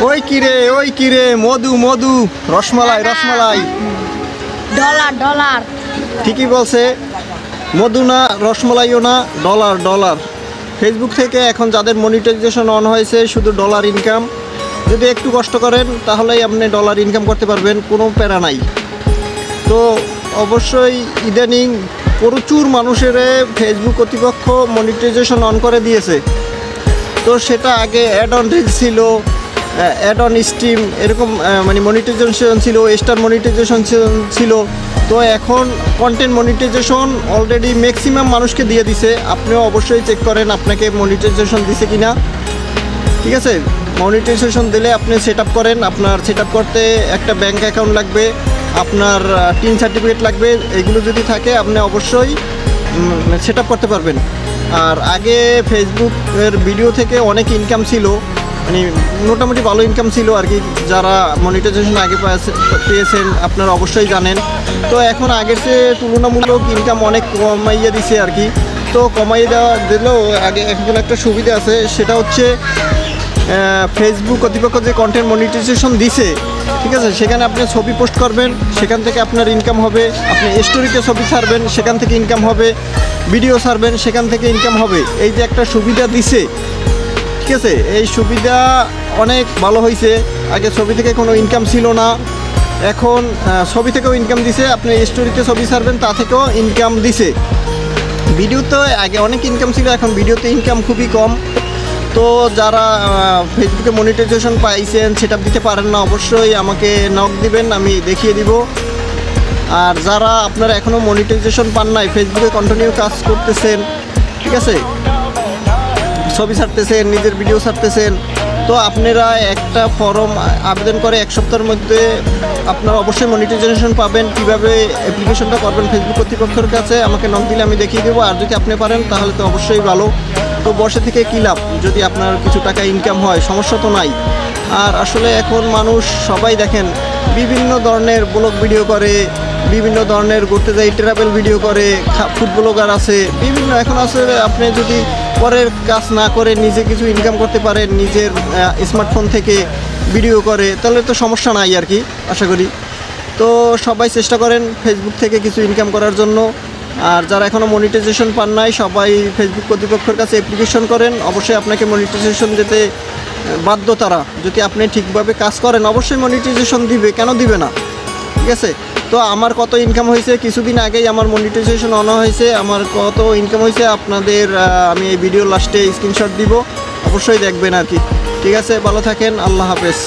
ওই কিরে মধু মধু rasmalai rasmalai dollar dollar ঠিকই বলছে, মধু না রসমালাইও না, ডলার ডলার। ফেসবুক থেকে এখন যাদের মনিটাইজেশন অন হয়েছে শুধু ডলার ইনকাম, যদি একটু কষ্ট করেন তাহলেই আপনি ডলার ইনকাম করতে পারবেন, কোনো প্যারা নাই। তো অবশ্যই ইদানিং প্রচুর মানুষের ফেসবুক কর্তৃপক্ষ মনিটাইজেশন অন করে দিয়েছে। তো সেটা আগে অ্যাড অন রিচ ছিল, অ্যাড অন স্ট্রিম এরকম মানে মনিটাইজেশন ছিল, স্টার মনিটাইজেশন ছিল। তো এখন কন্টেন্ট মনিটাইজেশন অলরেডি ম্যাক্সিমাম মানুষকে দিয়ে দিছে। আপনিও অবশ্যই চেক করেন আপনাকে মনিটাইজেশন দিছে কি না। ঠিক আছে, মনিটাইজেশন দিলে আপনি সেট আপ করেন। আপনার সেট আপ করতে একটা ব্যাঙ্ক অ্যাকাউন্ট লাগবে, আপনার টিন সার্টিফিকেট লাগবে। এগুলো যদি থাকে আপনি অবশ্যই সেট আপ করতে পারবেন। আর আগে ফেসবুকের ভিডিও থেকে অনেক ইনকাম ছিল, মানে মোটামুটি ভালো ইনকাম ছিল আর কি। যারা মনিটাইজেশন আগে পেয়েছেন আপনারা অবশ্যই জানেন। তো এখন আগের চেয়ে তুলনামূলক ইনকাম অনেক কমাইয়ে দিছে আর কি। তো কমাইয়ে দিলেও আগে এখন একটা সুবিধা আছে, সেটা হচ্ছে ফেসবুক কর্তৃপক্ষ যে কন্টেন্ট মনিটাইজেশন দিছে, ঠিক আছে, সেখানে আপনি ছবি পোস্ট করবেন, সেখান থেকে আপনার ইনকাম হবে। আপনি স্টোরিতে ছবি ছাড়বেন, সেখান থেকে ইনকাম হবে। ভিডিও ছাড়বেন, সেখান থেকে ইনকাম হবে। এই যে একটা সুবিধা দিছে, ঠিক আছে, এই সুবিধা অনেক ভালো হয়েছে। আগে ছবি থেকে কোনো ইনকাম ছিল না, এখন ছবি থেকেও ইনকাম দিছে। আপনি স্টোরিতে ছবি ছাড়বেন, তা থেকেও ইনকাম দিছে। ভিডিওতে আগে অনেক ইনকাম ছিল, এখন ভিডিওতে ইনকাম খুবই কম। তো যারা ফেসবুকে মনিটাইজেশন পাইছেন, সেটা দিতে পারেন না, অবশ্যই আমাকে নক দিবেন, আমি দেখিয়ে দিব। আর যারা আপনারা এখনও মনিটাইজেশন পান নাই, ফেসবুকে কন্টিনিউ কাজ করতেছেন, ঠিক আছে, ছবি ছাড়তেছেন, নিজের ভিডিও ছাড়তেছেন, তো আপনারা একটা ফর্ম আবেদন করে 1 সপ্তাহের মধ্যে আপনারা অবশ্যই মনিটাইজেশন পাবেন। কীভাবে অ্যাপ্লিকেশনটা করবেন ফেসবুক কর্তৃপক্ষের কাছে আমাকে নক দিলে আমি দেখিয়ে দেবো। আর যদি আপনি পারেন তাহলে তো অবশ্যই ভালো। তো বসে থেকে কী লাভ, যদি আপনার কিছু টাকা ইনকাম হয়, সমস্যা তো নাই। আর আসলে এখন মানুষ সবাই দেখেন বিভিন্ন ধরনের ব্লগ ভিডিও করে, বিভিন্ন ধরনের ঘুরতে যাই ট্রাভেল ভিডিও করে, ফুড ব্লগার আছে বিভিন্ন। এখন আসলে আপনি যদি পরের কাজ না করে নিজে কিছু ইনকাম করতে পারেন, নিজের স্মার্টফোন থেকে ভিডিও করে, তাহলে তো সমস্যা নাই আর কি, আশা করি। তো সবাই চেষ্টা করেন ফেসবুক থেকে কিছু ইনকাম করার জন্য। আর যারা এখনও মনিটাইজেশন পান নাই, সবাই ফেসবুক কর্তৃপক্ষের কাছে অ্যাপ্লিকেশন করেন। অবশ্যই আপনাকে মনিটাইজেশন দিতে বাধ্য তারা, যদি আপনি ঠিকভাবে কাজ করেন অবশ্যই মনিটাইজেশন দিবে, কেন দিবে না, ঠিক আছে। তো আমার কত ইনকাম হয়েছে, কিছুদিন আগেই আমার মনিটাইজেশন অন হয়েছে, আমার কত ইনকাম হয়েছে আপনাদের আমি এই ভিডিও লাস্টে স্ক্রিনশট দিব, অবশ্যই দেখবেন আর কি। ঠিক আছে, ভালো থাকেন, আল্লাহ হাফেজ।